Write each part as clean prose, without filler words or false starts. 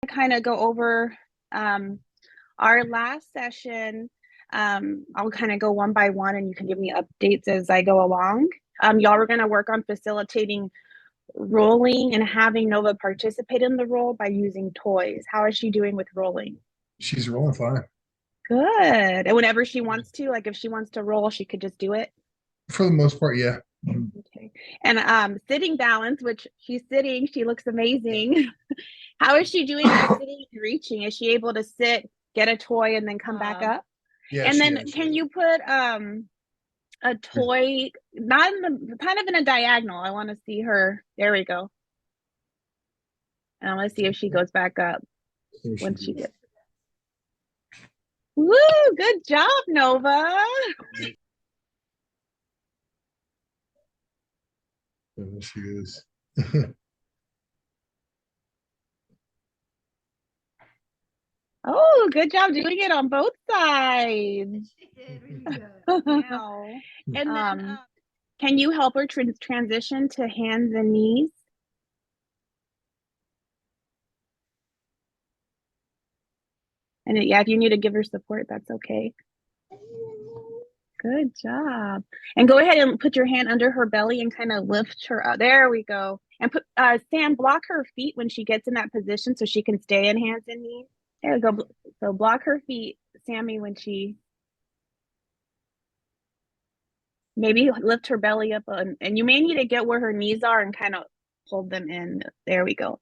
kind of go over our last session. I'll kind of go one by one and you can give me updates as I go along. Y'all were going to work on facilitating rolling and having Nova participate in the roll by using toys. How is she doing with rolling? She's rolling fine. Good. And whenever she wants to, like if she wants to roll, she could just do it. For the most part, yeah. Okay. And sitting balance, which she's sitting, she looks amazing. How is she doing with sitting and reaching? Is she able to sit, get a toy, and then come back up? Yeah, And then can you put a toy not in the kind of in a diagonal? I want to see her. There we go. And I want to see if she goes back up when she gets. Woo! Good job, Nova. There she is. Oh, good job doing it on both sides. She did really good. Wow. And then, can you help her transition to hands and knees? And yeah, if you need to give her support, that's okay. Good job. And go ahead and put your hand under her belly and kind of lift her up. There we go. And put Sam, block her feet when she gets in that position so she can stay in hands and knees. There we go. So block her feet, Sammy, when she maybe lift her belly up and you may need to get where her knees are and kind of hold them in. There we go.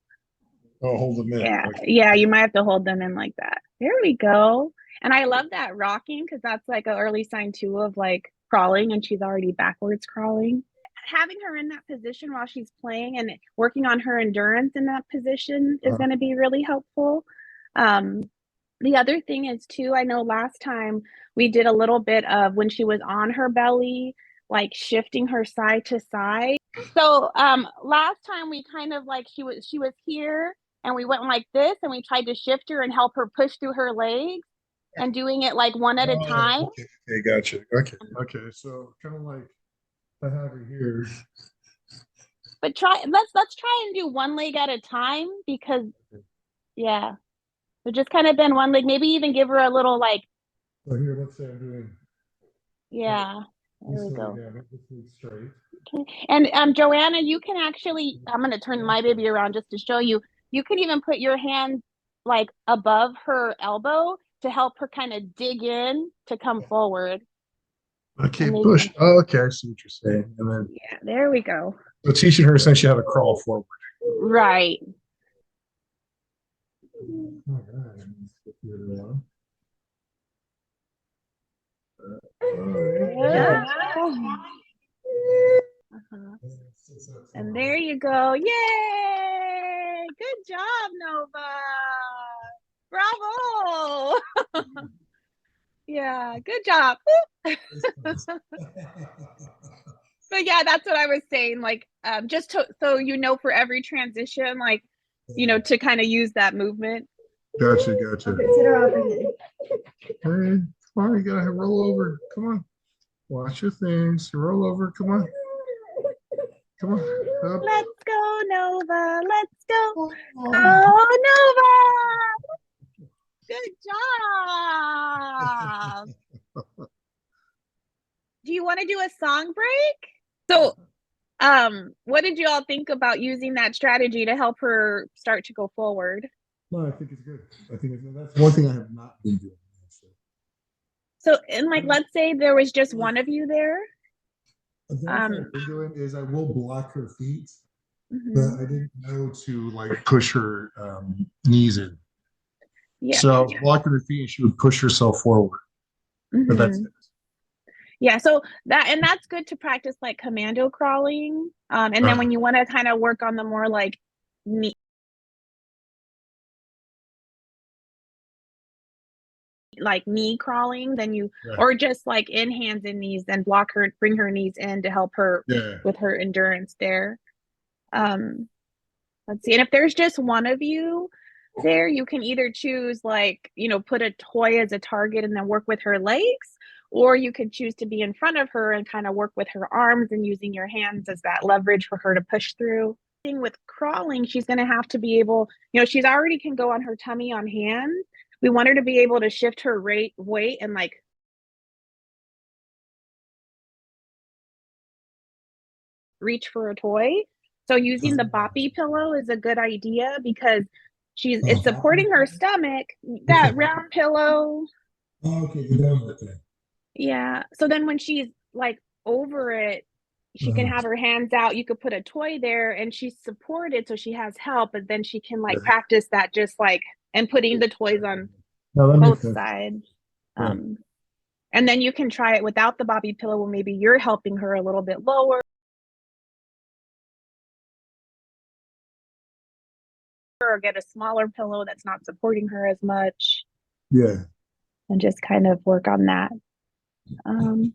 Oh, hold them in. Yeah, Okay. yeah, you might have to hold them in like that. There we go. And I love that rocking because that's like an early sign too of like crawling and she's already backwards crawling. Having her in that position while she's playing and working on her endurance in that position is going to be really helpful. The other thing is too, I know last time we did a little bit of when she was on her belly, like shifting her side to side. So last time we kind of like she was here and we went like this and we tried to shift her and help her push through her legs and doing it like one at a time. Okay, gotcha. Okay. So kind of like I have her here. But let's try and do one leg at a time because yeah. So just kind of bend one leg, maybe even give her a little like. So here, let's say I'm doing. Yeah. There we go. Straight. Okay. And Joanna, you can actually, I'm going to turn my baby around just to show you. You can even put your hand like above her elbow to help her kind of dig in to come forward. Okay, push. Oh, okay, I see what you're saying. And then yeah, there we go. So teaching her essentially how to crawl forward. Right. Oh, yeah. And there you go. Yay! Good job, Nova. Bravo. Yeah, good job. But yeah, that's what I was saying. Like, just so you know, for every transition, like, you know, to kind of use that movement. Gotcha. Okay, sit her over here. Hey, come on, you gotta roll over. Come on. Watch your things. Roll over. Come on. Come on. Up. Let's go, Nova. Let's go. Oh, Nova. Good job. Do you want to do a song break? So, what did you all think about using that strategy to help her start to go forward? No, I think it's good. I think that's one thing I have not been doing. So, and like, let's say there was just one of you there. What I've been doing is I will block her feet, but I didn't know to like push her knees in. Yeah. So blocking her feet, and she would push herself forward. But that's it. Yeah, so that's good to practice like commando crawling. And then when you want to kind of work on the more like knee crawling, then you or just like in hands and knees, then block her, bring her knees in to help her with her endurance there. Let's see. And if there's just one of you there, you can either choose like, you know, put a toy as a target and then work with her legs, or you could choose to be in front of her and kind of work with her arms and using your hands as that leverage for her to push through. with crawling, she's going to have to be able, she's already can go on her tummy on hand. We want her to be able to shift her weight and like reach for a toy. So using the boppy pillow is a good idea because it's supporting her stomach. That round pillow. Oh, okay, you know that thing. Yeah. So then when she's like over it, she can have her hands out. You could put a toy there and she's supported so she has help, but then she can like practice that just like and putting the toys on both sides. And then you can try it without the boppy pillow where maybe you're helping her a little bit lower or get a smaller pillow that's not supporting her as much. Yeah. And just kind of work on that. And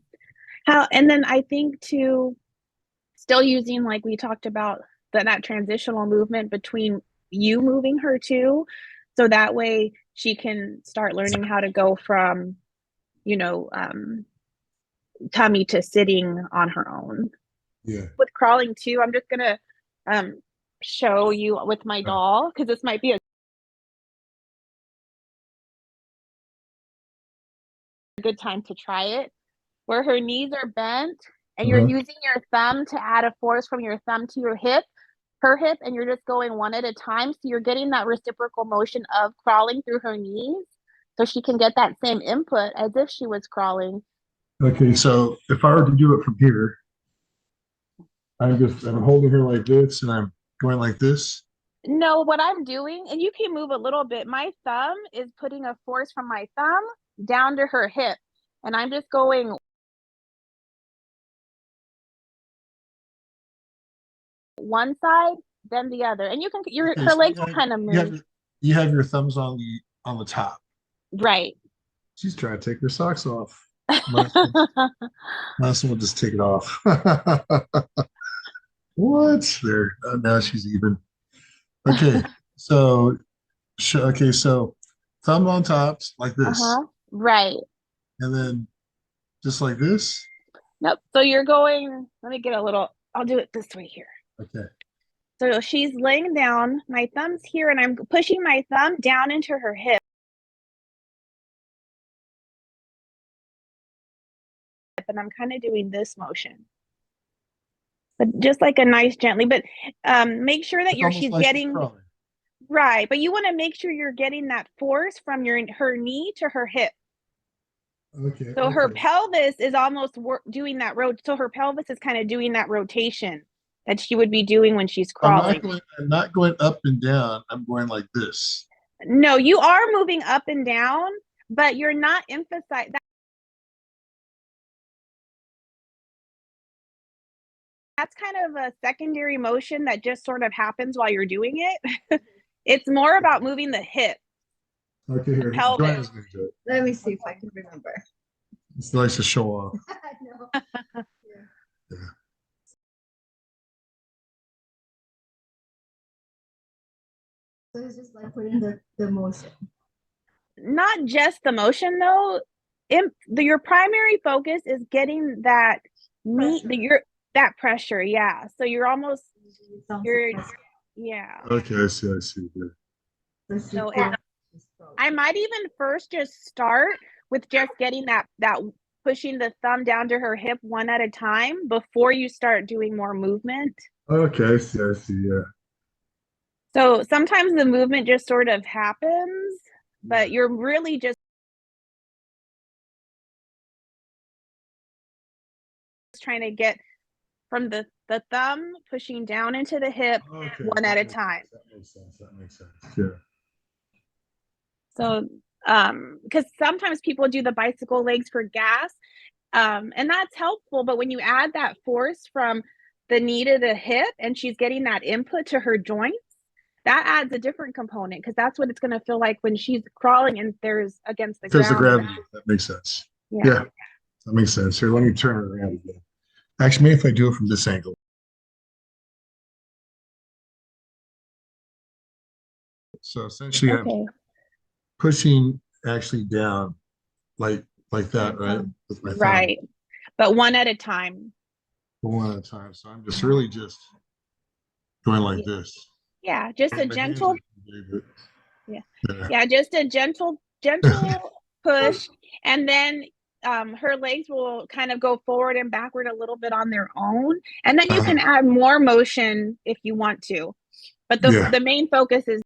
then I think too, still using, like we talked about, that transitional movement between you moving her too. So that way she can start learning how to go from, tummy to sitting on her own. Yeah. With crawling too, I'm just gonna show you with my doll because this might be a good time to try it. Where her knees are bent and you're using your thumb to add a force from your thumb to her hip, and you're just going one at a time. So you're getting that reciprocal motion of crawling through her knees so she can get that same input as if she was crawling. Okay, so if I were to do it from here, I'm holding her like this and I'm going like this. No, what I'm doing, and you can move a little bit, my thumb is putting a force from my thumb down to her hip. And I'm just going one side, then the other. And you can, her legs will kind of move. You have your thumbs on the top. Right. She's trying to take her socks off. Last one will just take it off. What? There. Now she's even. Okay. So thumb on top like this. Right. And then just like this. Nope. So you're going, let me get I'll do it this way here. Okay. So she's laying down, my thumb's here, and I'm pushing my thumb down into her hip. And I'm kind of doing this motion. But just like a nice gently, but make sure that she's like getting right. But you want to make sure you're getting that force from her knee to her hip. Okay. So her pelvis is almost doing that so her pelvis is kind of doing that rotation that she would be doing when she's crawling. I'm not going up and down. I'm going like this. No, you are moving up and down, but you're not emphasizing that. That's kind of a secondary motion that just sort of happens while you're doing it. It's more about moving the hip. Okay, here. Let me see if I can remember. It's nice to show off. Yeah. So it's just like putting the motion. Not just the motion though. Your primary focus is getting that that pressure. Yeah. So you're almost yeah. Okay, I see. Yeah. So I might even first just start with just getting that pushing the thumb down to her hip one at a time before you start doing more movement. Okay, I see, yeah. So sometimes the movement just sort of happens, but you're really just trying to get from the thumb pushing down into the hip one at a time. That makes sense. Yeah. So because sometimes people do the bicycle legs for gas, and that's helpful, but when you add that force from the knee to the hip and she's getting that input to her joints, that adds a different component because that's what it's going to feel like when she's crawling and there's against the ground. There's the gravity. That makes sense. Yeah, that makes sense. Here, let me turn it around again. Actually, maybe if I do it from this angle. So essentially, I'm pushing actually down like that, right? With my thumb. Right, but one at a time. One at a time. So I'm just really just going like this. Yeah, just a My hands gentle. are too big, Yeah, just a gentle push, and then her legs will kind of go forward and backward a little bit on their own, and then you can add more motion if you want to. But the main focus is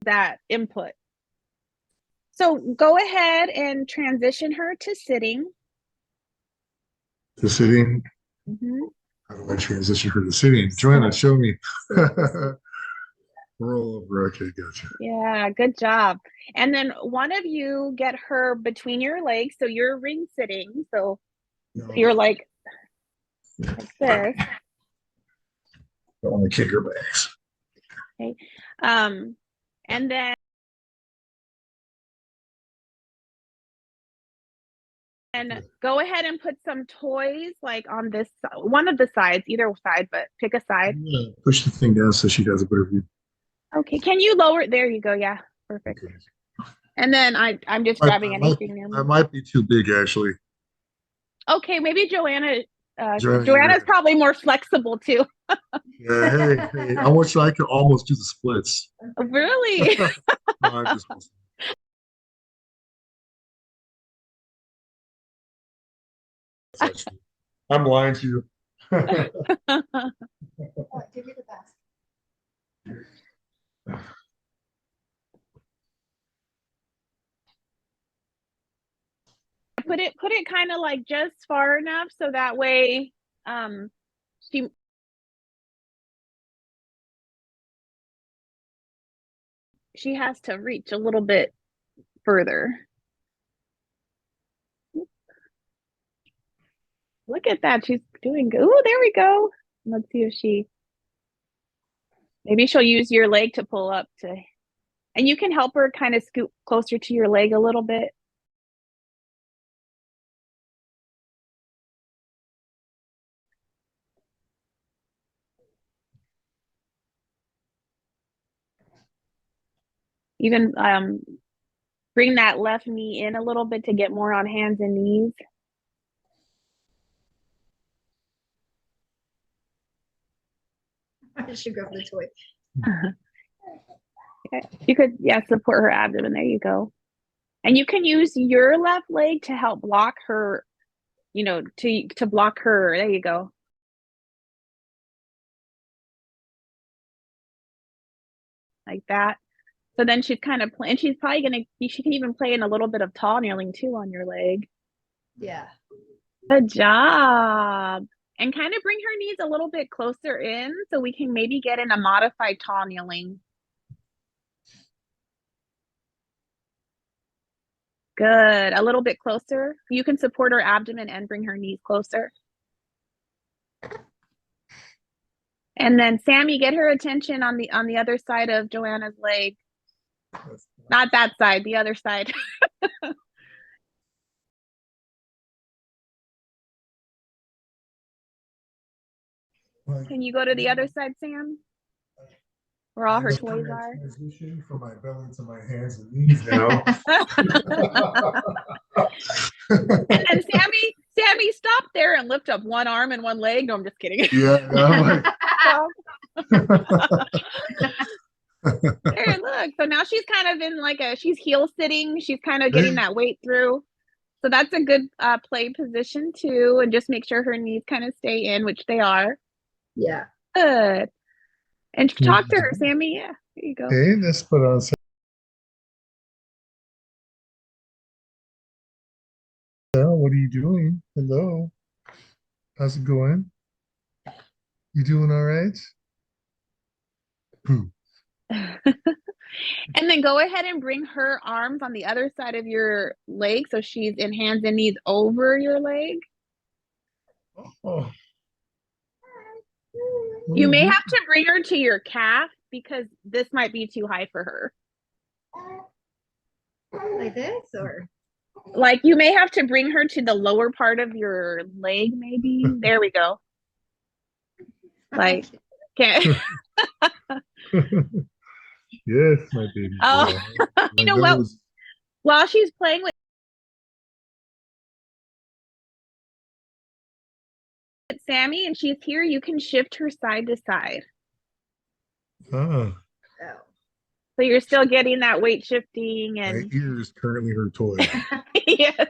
that input. So go ahead and transition her to sitting. To sitting. Mm-hmm. How do I transition her to sitting? Joanna, show me. Roll over. Okay, gotcha. Yeah, good job. And then one of you get her between your legs, so you're ring sitting. So you're like this. Don't want to kick her bags. Okay. And then go ahead and put some toys like on this one of the sides, either side, but pick a side. Push the thing down so she has a better view. Okay, can you lower it? There you go. Yeah, perfect. Okay. And then I'm just grabbing anything there. That might be too big, actually. Okay, maybe Joanna's probably more flexible too. Yeah, hey, I want you. I can almost do the splits. Really? No, I'm lying to you. Give me the best. Put it kind of like just far enough so that way she has to reach a little bit further. Look at that. She's doing good. Oh, there we go. Let's see if maybe she'll use your leg to pull up and you can help her kind of scoot closer to your leg a little bit. Even bring that left knee in a little bit to get more on hands and knees. I should go for the toy. Okay. You could, support her abdomen. There you go. And you can use your left leg to help block her, to block her. There you go. Like that. So then she's kind of playing. She's probably she can even play in a little bit of tall kneeling too on your leg. Yeah. Good job. And kind of bring her knees a little bit closer in so we can maybe get in a modified tall kneeling. Good. A little bit closer. You can support her abdomen and bring her knees closer. And then Sammy, get her attention on the other side of Joanna's leg. Not that side, the other side. Can you go to the other side, Sam? Where all her toys are. Transition from my belly to my hands and knees now. And Sammy, stop there and lift up one arm and one leg. No, I'm just kidding. Yeah. There, look. So now she's kind of in she's heel sitting. She's kind of getting that weight through. So that's a good play position too. And just make sure her knees kind of stay in, which they are. Yeah. Good. And talk to her, Sammy. Yeah, there you go. Okay, let's put on. What are you doing? Hello. How's it going? You doing all right? And then go ahead and bring her arms on the other side of your leg so she's in hands and knees over your leg. Oh. You may have to bring her to your calf because this might be too high for her. Like this, or? Like you may have to bring her to the lower part of your leg, maybe. There we go. Like, can't. Yes, my baby. Oh, you know what? While she's playing with Sammy, and she's here, you can shift her side to side. Oh. So you're still getting that weight shifting My and ear is currently her toy. yes.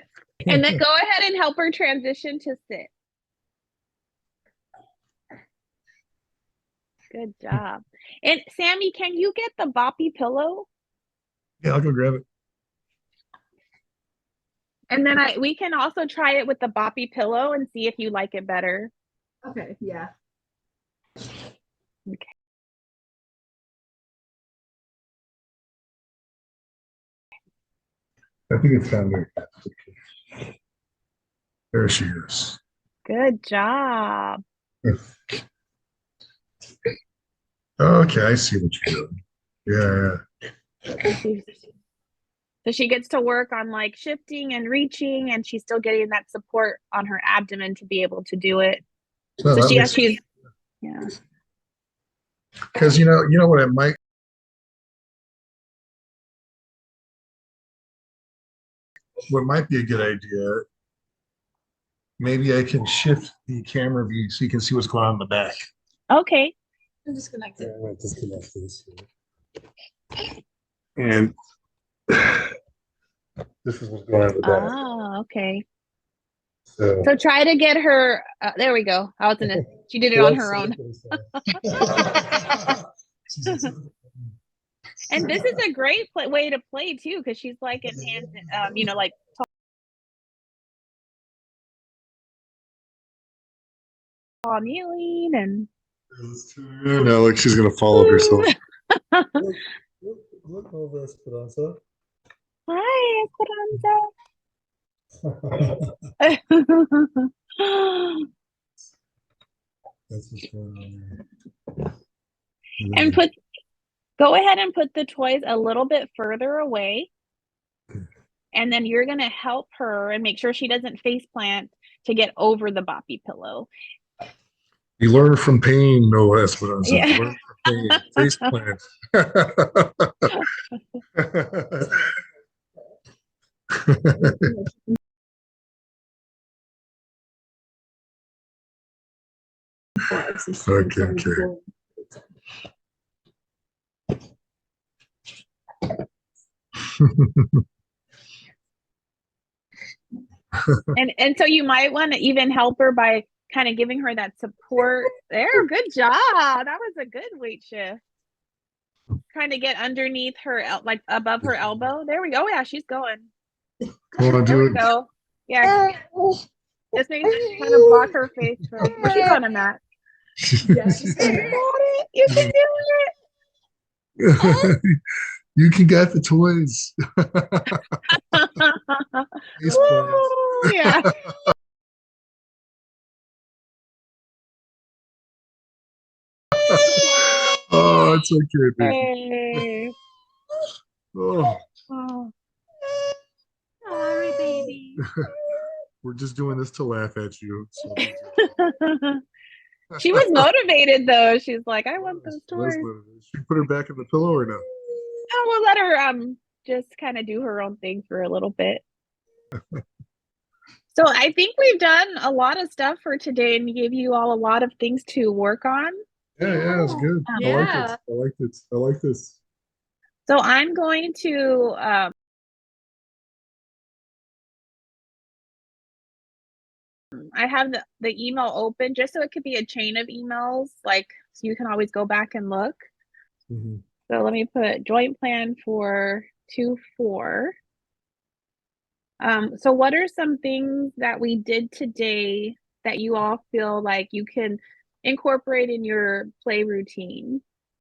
And then go ahead and help her transition to sit. Good job. And Sammy, can you get the boppy pillow? Yeah, I'll go grab it. And then we can also try it with the boppy pillow and see if you like it better. Okay, yeah. Okay. I think it's down there. There she is. Good job. Okay, I see what you're doing. Yeah. So she gets to work on like shifting and reaching, and she's still getting that support on her abdomen to be able to do it. No, So she's yeah. Because you know what might be a good idea. Maybe I can shift the camera view so you can see what's going on in the back. Okay. I'm disconnected. Yeah, I might disconnect this. And this is what's going on in the back. Oh, okay. So try to get her. There we go. She did it on her own. And this is a great way to play too, because she's like enhanced, like kneeling and. No, like she's gonna fall over herself. Look over Esperanza. Hi, Esperanza. That's what's going on there. And go ahead and put the toys a little bit further away. And then you're going to help her and make sure she doesn't face plant to get over the boppy pillow. You learn from pain, no Esperanza. Yeah. You learn from pain. Face plant. Okay. and so you might want to even help her by kind of giving her that support there. Good job. That was a good weight shift. Kind of get underneath her, like above her elbow. There we go. Yeah, she's going. There we go. Yeah. Just make sure she kind of block her face. But she's on a mat. Yeah, she's got it. You can do it. You can get the toys. Yeah. Oh, it's okay, baby. Hey. Oh. Sorry, baby. We're just doing this to laugh at you. So. She was motivated though. She's like, I want those toys. Should we put her back in the pillow or no? No, we'll let her just kind of do her own thing for a little bit. So I think we've done a lot of stuff for today and give you all a lot of things to work on. Yeah, it's good. Yeah. I like this. So I'm going to I have the email open just so it could be a chain of emails, like so you can always go back and look. Mm-hmm. So let me put joint plan for 2-4. So what are some things that we did today that you all feel like you can incorporate in your play routine?